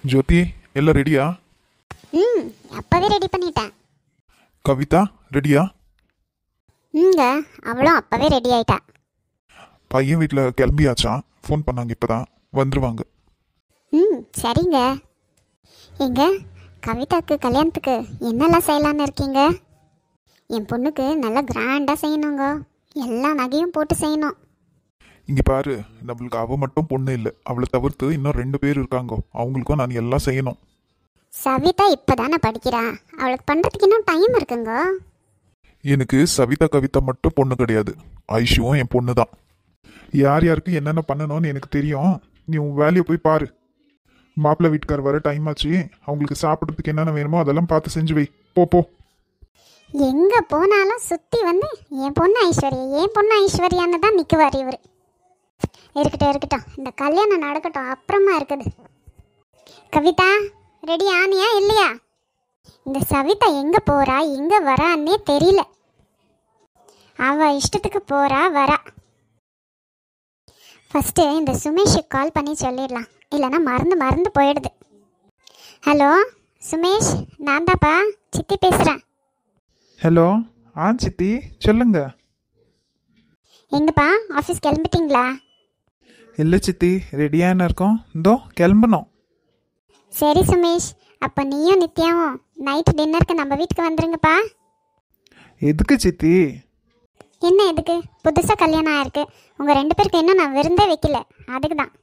ஜோதி, எல்லாம் ரெடியா? ம் அப்போவே ரெடி பண்ணிட்டேன். கவிதா ரெடியா? அவளும் அப்போவே ரெடி ஆயிட்டா. பையன் வீட்டில் கிளம்பியாச்சா? ஃபோன் பண்ணாங்க, இப்போதான் வந்துருவாங்க. சரிங்க. எங்க கவிதாக்கு கல்யாணத்துக்கு என்னெல்லாம் செய்யலான்னு இருக்கீங்க? என் பொண்ணுக்கு நல்லா கிராண்டாக செய்யணுங்க. எல்லா நகையும் போட்டு செய்யணும். இங்கே பாரு, நம்மளுக்கு அவள் மட்டும் பொண்ணு இல்லை, அவளை தவிர்த்து இன்னும் 2 பேர் இருக்காங்க. அவங்களுக்கும் நான் எல்லாம் செய்யணும். சவிதா இப்போதானே படிக்கிறா, அவளுக்கு பண்ணுறதுக்கு இன்னும் டைம் இருக்குங்க. எனக்கு சவிதா கவிதா மட்டும் பொண்ணு கிடையாது, ஐஷுவும் என் பொண்ணு தான். யார் யாருக்கு என்னென்ன பண்ணணும்னு எனக்கு தெரியும். நீ உன் வேலையை போய் பாரு. மாப்பிள்ளை வீட்டுக்கார் வர டைம் ஆச்சு. அவங்களுக்கு சாப்பிட்றதுக்கு என்னென்ன வேணுமோ அதெல்லாம் பார்த்து செஞ்சு வை. போ. எங்கே போனாலும் சுற்றி வந்து என் பொண்ணு ஐஸ்வர்யான்னு தான் நிற்குவார் இவர். இருக்கட்டும், இந்த கல்யாணம் நடக்கட்டும், அப்புறமா இருக்குது. கவிதா ரெடி ஆனியா இல்லையா? இந்த சவிதா எங்கே போகிறா எங்கே வரான்னே தெரியல. அவள் இஷ்டத்துக்கு போகிறா வரா. ஃபஸ்ட்டு இந்த சுமேஷுக்கு கால் பண்ணி சொல்லிடலாம், இல்லைன்னா மறந்து போயிடுது. ஹலோ சுமேஷ், நான் தான்ப்பா சித்தி பேசுகிறேன். ஹலோ, சித்தி சொல்லுங்க. எங்கப்பா ஆஃபீஸ் கிளம்பிட்டீங்களா? இல்லை சித்தி, ரெடியான இருக்கோம், இதோ கிளம்பணும். சரி சுமேஷ், அப்போ நீயும் நித்யாவும் நைட்டு டின்னருக்கு நம்ம வீட்டுக்கு வந்துருங்கப்பா. எதுக்கு சித்தி? என்ன எதுக்கு? புதுசாக கல்யாணம் ஆயிருக்கு, உங்கள் 2 பேருக்கு இன்னும் நான் விருந்தே வைக்கல, அதுக்கு தான்.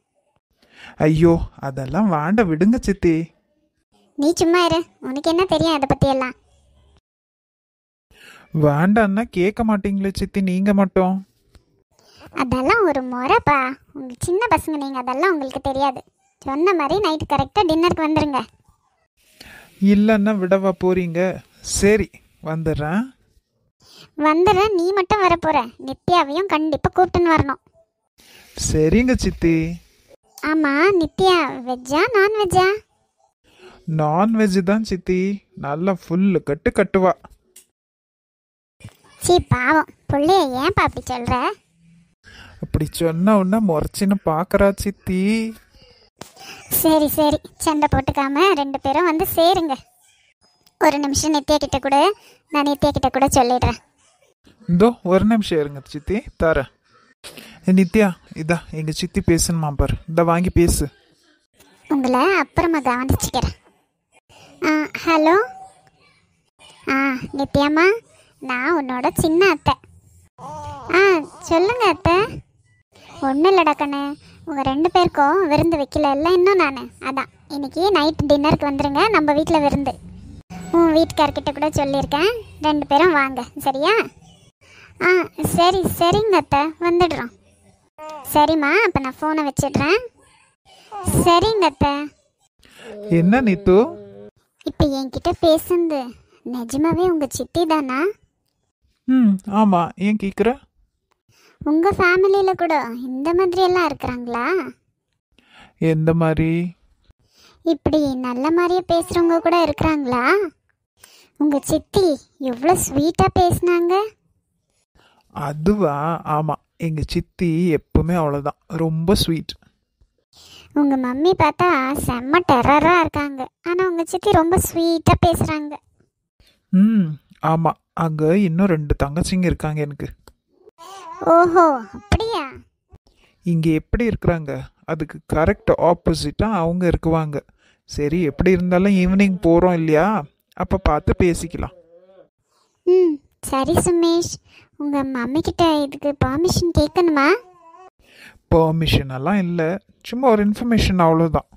ஐயோ, அதெல்லாம் வாண்ட விடுங்க சித்தி. நீ சும்மா இரு, உனக்கு என்ன தெரியும் அதை பற்றி எல்லாம்? வேண்டான்னா கேட்க மாட்டீங்களே சித்தி, நீங்கள் மட்டும். அதெல்லாம் ஒரு முறைப்பா, உங்கள் சின்ன பசங்க நீங்கள், அதெல்லாம் உங்களுக்கு தெரியாது. சொன்ன மாதிரி நைட்டு கரெக்டாக டின்னருக்கு வந்துடுங்க. இல்லைன்னா விடவா போறீங்க? சரி வந்துடுறேன். நீ மட்டும் வர போகிற, நித்யாவையும் கண்டிப்பாக கூப்பிட்டுன்னு வரணும். சரிங்க சித்தி. ஆமாம் நித்யா, வெஜ்ஜா நான்வெஜ்ஜா? நான்வெஜ் தான் சித்தி, நல்லா ஃபுல்லு கட்டுவா. சீ பாவம், பிள்ளைய ஏன்ப்பா அப்படி சொல்கிற? அப்படி சொன்ன உடனே முறைச்சின்னு பார்க்கறா சித்தி. சரி சண்டை போட்டுக்காம 2 பேரும் வந்து சேருங்க. ஒரு நிமிஷம் நித்யா கிட்ட கூட, நான் நித்யா கிட்ட கூட சொல்லிடுறேன். இதோ ஒரு நிமிஷம் இருங்க சித்தி, தரேன். நித்யா, இதா எங்கள் சித்தி பேசணுமா பாரு, இதை வாங்கி பேசு. உங்களை அப்புறமா கவனிச்சுக்கிறேன். ஹலோ. நித்யாம்மா, நான் உன்னோட சின்ன அத்தை. சொல்லுங்க அத்தை. ஒன்றும் இல்லைடா கண்ணு, உங்கள் 2 பேருக்கும் விருந்து வைக்கல இன்னும் நான். அதான் இன்னைக்கு நைட் டின்னருக்கு வந்துடுங்க, நம்ம வீட்டில் விருந்து. உன் வீட்டுக்கார்கிட்ட கூட சொல்லியிருக்கேன், 2 பேரும் வாங்க, சரியா? சரிங்க அத்தை, வந்துடுறோம். சரிம்மா, அப்போ நான் ஃபோனை வச்சிடுறேன். சரிங்க அத்தை. என்ன நீத்து? இப்போ என்கிட்ட பேசுனது நிஜமாவே உங்கள் சித்தி தானா? ஆமாம், ஏன் கேட்குற? உங்கள் ஃபேமிலியில் கூட இந்த மாதிரியெல்லாம் இருக்கிறாங்களா? எந்த மாதிரி? இப்படி நல்ல மாதிரியே பேசுகிறவங்க கூட இருக்கிறாங்களா? உங்கள் சித்தி எவ்வளோ ஸ்வீட்டாக பேசுனாங்க. அதுவா? ஆமாம், எங்கள் சித்தி எப்பவுமே அவ்வளோதான், ரொம்ப ஸ்வீட். உங்கள் மம்மி பார்த்தா செம்ம டெரராக இருக்காங்க, ஆனால் உங்கள் சித்தி ரொம்ப ஸ்வீட்டாக பேசுகிறாங்க. ஆமாம், அங்கே இன்னும் 2 தங்கச்சிங்க இருக்காங்க எனக்கு. ஓஹோ, அப்படியா? இங்கே எப்படி இருக்கிறாங்க, அதுக்கு கரெக்ட் ஆப்போசிட்டாக அவங்க இருக்குவாங்க. சரி, எப்படி இருந்தாலும் ஈவினிங் போகிறோம் இல்லையா, அப்போ பார்த்து பேசிக்கலாம். சரி சுமேஷ், உங்கள் மம்மிக்கிட்ட இதுக்கு பர்மிஷன் கேட்கணுமா? பெர்மிஷன் எல்லாம் இல்லை, சும்மா ஒரு இன்ஃபர்மேஷன், அவ்வளோதான்.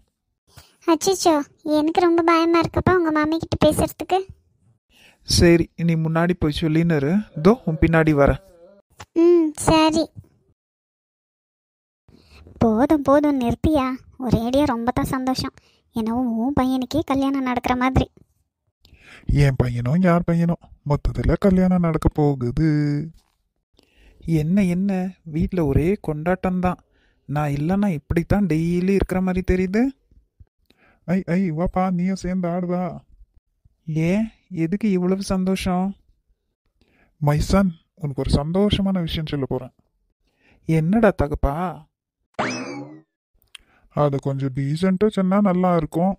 அச்சோ, எனக்கு ரொம்ப பயமாக இருக்கப்பா உங்கள் மம்மிக்கிட்ட பேசுகிறதுக்கு. சரி, நீ முன்னாடி போய் சொல்லின்னு, இதோ உன் பின்னாடி வர. சரி. போதும் நிறுத்தியா, ஒரேடியாக ரொம்ப தான் சந்தோஷம். என்னவோ உன் பையனுக்கே கல்யாணம் நடக்கிற மாதிரி. என் பையனோ யார் பையனோ, மொத்தத்தில் கல்யாணம் நடக்க போகுது. என்ன வீட்டில் ஒரே கொண்டாட்டம்தான். நான் இல்லைன்னா இப்படித்தான் டெய்லி இருக்கிற மாதிரி தெரியுது. ஐ வாப்பா, நீயும் சேர்ந்து ஆடுவா. ஏன், எதுக்கு இவ்வளவு சந்தோஷம்? மை சன், உனக்கு ஒரு சந்தோஷமான விஷயம் சொல்ல போகிறேன். என்னடா தகப்பா? அதை கொஞ்சம் டீசெண்டாக சொன்னால் நல்லா இருக்கும்.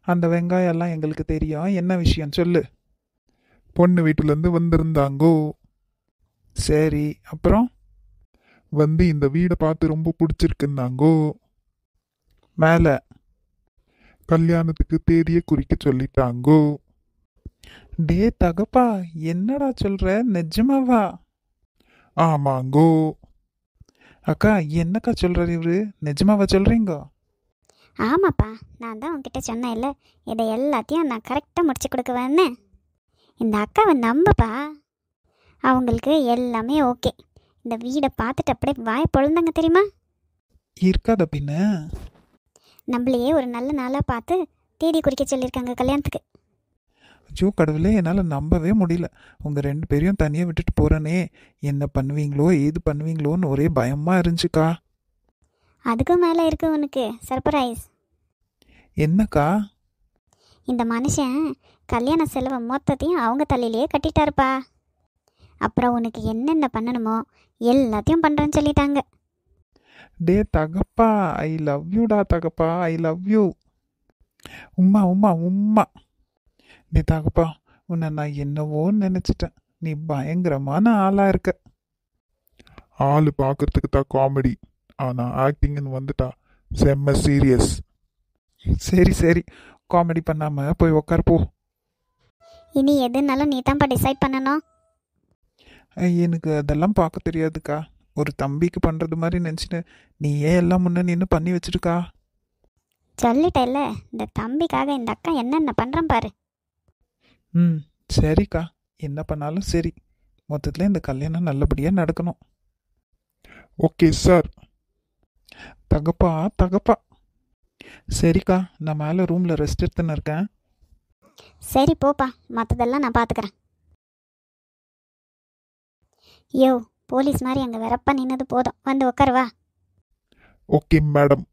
அந்த வெங்காயம் எல்லாம் எங்களுக்கு தெரியும். என்ன விஷயம் சொல்லு. பொண்ணு வீட்டுலேருந்து வந்திருந்தாங்கோ. சரி, அப்புறம்? வந்து இந்த வீடை பார்த்து ரொம்ப பிடிச்சிருக்குன்னாங்கோ. மேலே? கல்யாணத்துக்கு தேதியை குறிக்க சொல்லிட்டாங்கோ. டே தகப்பா, என்னடா சொல்ற? நிஜமாவா? ஆமாங்கோ. அக்கா, என்னக்கா சொல்றாரு இவரு? நிஜமாவா சொல்றீங்க? ஆமாப்பா, நான் தான் உன்கிட்ட சொன்னேன் இல்லை, இதை எல்லாத்தையும் நான் கரெக்டாக முடிச்சு கொடுக்குவேன்னு. இந்த அக்காவை நம்பப்பா, அவங்களுக்கு எல்லாமே ஓகே. இந்த வீடை பார்த்துட்டு அப்படியே வாய பொழுந்தாங்க தெரியுமா. இருக்காத பின்ன. நம்மளையே ஒரு நல்ல நாளாக பார்த்து தேதி குறிக்க சொல்லியிருக்காங்க கல்யாணத்துக்கு. ஐயோ கடவுளே, என்னால் நம்பவே முடியல. உங்கள் 2 பேரையும் தனியாக விட்டுட்டு போகிறேனே, என்ன பண்ணுவீங்களோ ஏது பண்ணுவீங்களோன்னு ஒரே பயமாக இருந்துச்சுக்கா. அதுக்கும் மேலே இருக்கு உனக்கு சர்ப்ரைஸ். என்னக்கா? இந்த மனுஷன் கல்யாண செலவை மொத்தத்தையும் அவங்க தலையிலேயே கட்டிட்டாருப்பா. அப்புறம் உனக்கு என்னென்ன பண்ணணுமோ எல்லாத்தையும் பண்ணுறேன்னு சொல்லிட்டாங்க. டே தகப்பா, ஐ லவ் யூடா தகப்பா, ஐ லவ் யூ. உம்மா உம்மா உம்மா. டே தகப்பா, உன்னை நான் என்னவோன்னு நினச்சிட்டேன். நீ பயங்கரமான ஆளாக இருக்க. ஆள் பார்க்கறதுக்கு தான் காமெடி, ஆனால் ஆக்டிங்னு வந்துட்டா செம்ம சீரியஸ். சரி சரி, காமெடி பண்ணாமல் போய் உக்கார் போ. இனி எதுனாலும் நீ தான்ப்பா டிசைட் பண்ணணும். எனக்கு அதெல்லாம் பார்க்க தெரியாதுக்கா. ஒரு தம்பிக்கு பண்ணுறது மாதிரி நினச்சிட்டு நீ ஏன் எல்லாம் முன்ன நின்று பண்ணி வச்சிருக்கா. சொல்லிட்டேல்ல, இந்த தம்பிக்காக இந்த அக்கா என்னென்ன பண்ணுறேன் பாரு. ம், சரிக்கா, என்ன பண்ணாலும் சரி. மொத்தத்தில் இந்த கல்யாணம் நல்லபடியாக நடக்கணும். Okay sir. தகப்பா தகப்பா. சரிக்கா, நான் மேலே ரூமில் ரெஸ்ட் எடுத்துன்னு இருக்கேன். சரி போப்பா, மற்றதெல்லாம் நான் பார்த்துக்கிறேன். யோ, போலீஸ் மாதிரி அங்கே வெறப்பா நின்னது போதும், வந்து உட்காருவா. Okay madam.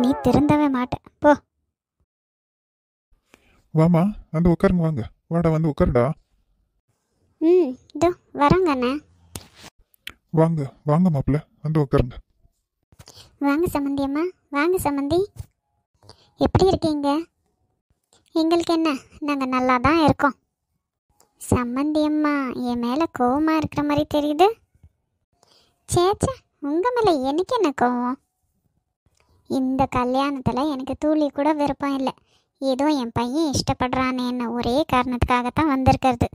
நீ திருந்தவே மாட்டேன் போ. வாமா, வந்து உட்காருங்க. வாங்க, வாடா வந்து உட்காருடா. ம், இதோ வரேங்க அண்ணே. வாங்க வாங்க மாப்பிள்ள, வந்து உட்காருங்க. வாங்க சம்மந்தி அம்மா, வாங்க சம்மந்தி. எப்படி இருக்கீங்க? எங்களுக்கு என்ன, நாங்கள் நல்லா தான் இருக்கோம். சம்மந்தி அம்மா என் மேலே கோவமாக இருக்கிற மாதிரி தெரியுது. சேச்சே, உங்கள் மேலே எனக்கு என்ன கோவம்? இந்த கல்யாணத்தில் எனக்கு துளி கூட விருப்பம் இல்லை. ஏதோ என் பையன் இஷ்டப்படுறானேன்னு ஒரே காரணத்துக்காகத்தான் வந்திருக்கிறது.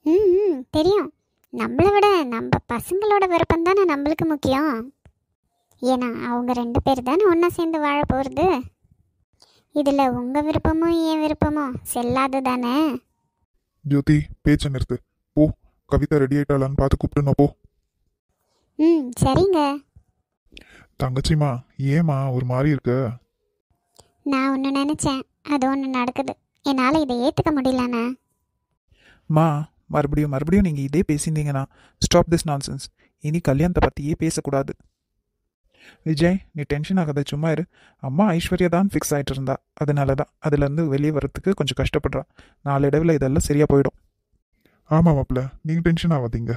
ம், தெரியும். நம்மளை விட நம்ம பசங்களோட விருப்பம் தானே நம்மளுக்கு முக்கியம். ஏன்னா அவங்க 2 பேர் தானே ஒன்றா சேர்ந்து வாழ போகிறது. இதில் உங்கள் விருப்பமும் என் விருப்பமும் செல்லாது தானே. ஜோதி, பேச்ச நிறுத்து. போ, கவிதா ரெடி ஆயிட்டாளான்னு பார்த்து கூப்பிட்டுனா போ. ம், சரிங்க. தங்கச்சிமா, ஏமா ஒரு மாதிரி இருக்க? நான் ஒன்று நினச்சேன், அது ஒன்று நடக்குது. என்னால் இதை ஏற்றுக்க முடியலண்ணே. மா, மறுபடியும் மறுபடியும் நீங்கள் இதே பேசியிருந்தீங்கன்னா ஸ்டாப் திஸ் நான்சென்ஸ். இனி கல்யாணத்தை பற்றியே பேசக்கூடாது. விஜய், நீ டென்ஷன் ஆகாத, சும்மா இரு. அம்மா ஐஸ்வர்யா தான் ஃபிக்ஸ் ஆகிட்டு இருந்தா, அதனால தான் அதுலேருந்து வெளியே வரத்துக்கு கொஞ்சம் கஷ்டப்படுறா. நாளடைவில் இதெல்லாம் சரியாக போயிடும். ஆமாம் மாப்பிள்ள, நீங்கள் டென்ஷன் ஆகாதீங்க.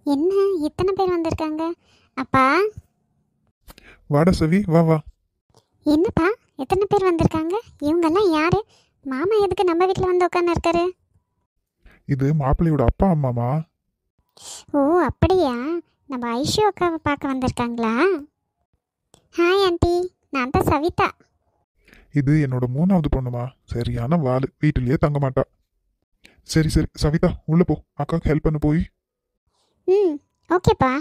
என்ன இத்தனை பேர் வந்திருக்காங்க? அப்பா. வாடா சவி, வா வா. என்னப்பா எத்தனை பேர் வந்திருக்காங்க? இவங்கெல்லாம் யாரு? மாமா எதுக்கு நம்ம வீட்டில் வந்து உட்காந்து இருக்காரு? இது மாப்பிள்ளையோட அப்பா அம்மாமா. ஓ அப்படியா? நம்ம ஐஷு அக்காவை பார்க்க வந்திருக்காங்களா? ஹாய் ஆண்டி, நான் தான் சவிதா. இது என்னோட 3வது பொண்ணுமா. சரியான வாள், வீட்டிலேயே தங்க மாட்டா. சரி சரி சவிதா, உள்ள போ, அக்காவுக்கு ஹெல்ப் பண்ண போய். ம், ஓகேப்பா.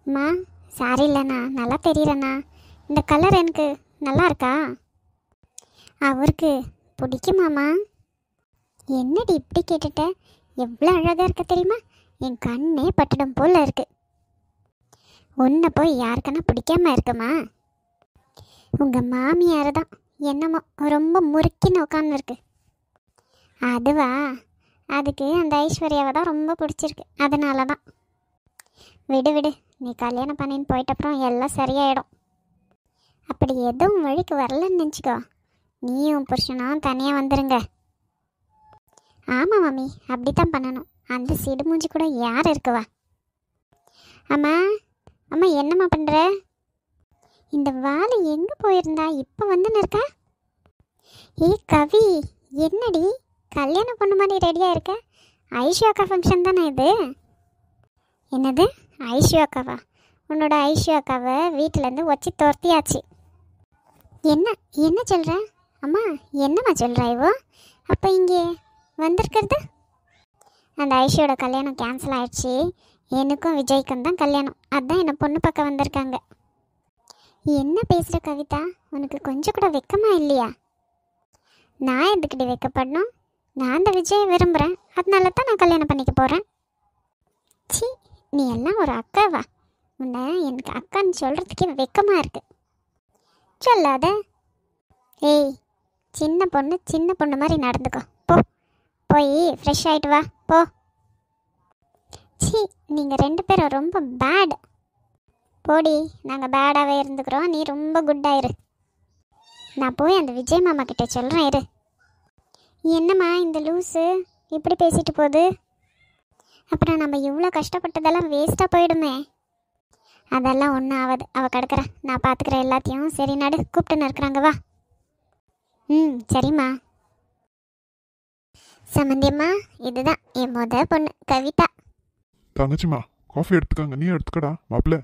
அம்மா, சாரி இல்லைண்ணா, நல்லா தெரியலண்ணா. இந்த கலர் எனக்கு நல்லா இருக்கா? அவருக்கு பிடிக்குமாம்மா? என்னடி இப்படி கேட்டுட்ட? எவ்வளோ அழகாக இருக்க தெரியுமா? என் கண்ணே பட்டுடும் போல இருக்கு. உன்னை போய் யாருக்குன்னா பிடிக்காம இருக்குமா? உங்கள் மாமியார் தான் என்னமோ ரொம்ப முறுக்கின்னு உட்காந்துருக்கு. அதுவா? அதுக்கு அந்த ஐஸ்வர்யாவை தான் ரொம்ப பிடிச்சிருக்கு, அதனால தான். விடு விடு, நீ கல்யாணம் பண்ணின்னு போயிட்டப்புறம் எல்லாம் சரியாயிடும். அப்படி எதுவும் வழிக்கு வரலன்னு நினச்சிக்கோ, நீயும் புருஷனும் தனியாக வந்துருங்க. ஆமாம் மாமி, அப்படி தான் பண்ணணும். அந்த சிடு மூஞ்சி கூட யார் இருக்குவா? அம்மா, அம்மா என்னம்மா பண்ணுற? இந்த வாலு எங்கே போயிருந்தா இப்போ வந்துன்னு இருக்கா? ஏய் கவி, என்னடி கல்யாணம் பொண்ணு மாதிரி ரெடியாக இருக்க? ஐஷு அக்கா ஃபங்க்ஷன் தானே இது? என்னது ஐஷு அக்காவா? உன்னோட ஐஷு அக்காவை வீட்டிலேருந்து வச்சு துரத்தியாச்சு. என்ன என்ன சொல்கிற அம்மா? என்னம்மா சொல்கிற இவோ? அப்போ இங்கே வந்திருக்கிறது? அந்த ஐஷுவோட கல்யாணம் கேன்சல் ஆயிடுச்சு. எனக்கும் விஜய்க்கும் தான் கல்யாணம். அதான் என்னை பொண்ணு பக்கம் வந்திருக்காங்க. என்ன பேசுகிற கவிதா? உனக்கு கொஞ்சம் கூட வெக்கமா இல்லையா? நான் எதுக்கிட்ட வைக்கப்படணும்? நான் அந்த விஜயை விரும்புகிறேன், அதனால தான் நான் கல்யாணம் பண்ணிக்க போகிறேன். சி, நீ எல்லாம் ஒரு அக்காவா? உன்னை எனக்கு அக்கான்னு சொல்கிறதுக்கே வெக்கமாக இருக்கு. சொல்லாத. ஏய், சின்ன பொண்ணு மாதிரி நடந்துக்கோ. போ, போய் ஃப்ரெஷ் ஆகிட்டு வா, போ. சி, நீங்கள் 2 பேரும் ரொம்ப பேட். போடி, நாங்கள் பேடாகவே இருந்துக்கிறோம், நீ ரொம்ப குட்டாயிரு. நான் போய் அந்த விஜய் மாமா கிட்டே சொல்கிறேன் இரு. என்னம்மா இந்த லூஸு இப்படி பேசிட்டு போகுது? அப்புறம் நம்ம இவ்வளோ கஷ்டப்பட்டதெல்லாம் வேஸ்ட்டாக போயிடுமே. அதெல்லாம் ஒன்றும் ஆகாது, அவள் கிடக்குற, நான் பார்த்துக்கிறேன் எல்லாத்தையும். சரி நடு, கூப்பிட்டுன்னு இருக்கிறாங்க, வா. சரிம்மா. சம்மந்தியம்மா, இதுதான் என் பொண்ணு கவிதா. தங்கச்சிம்மா, காஃபி எடுத்துக்கங்க. நீ எடுத்துக்கடா மாப்பிள்ள.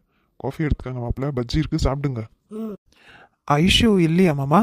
காஃபி எடுத்துக்கங்க மாப்பிள்ள. பஜ்ஜி இருக்கு, சாப்பிடுங்க. ஐஷு இல்லையா மாமா?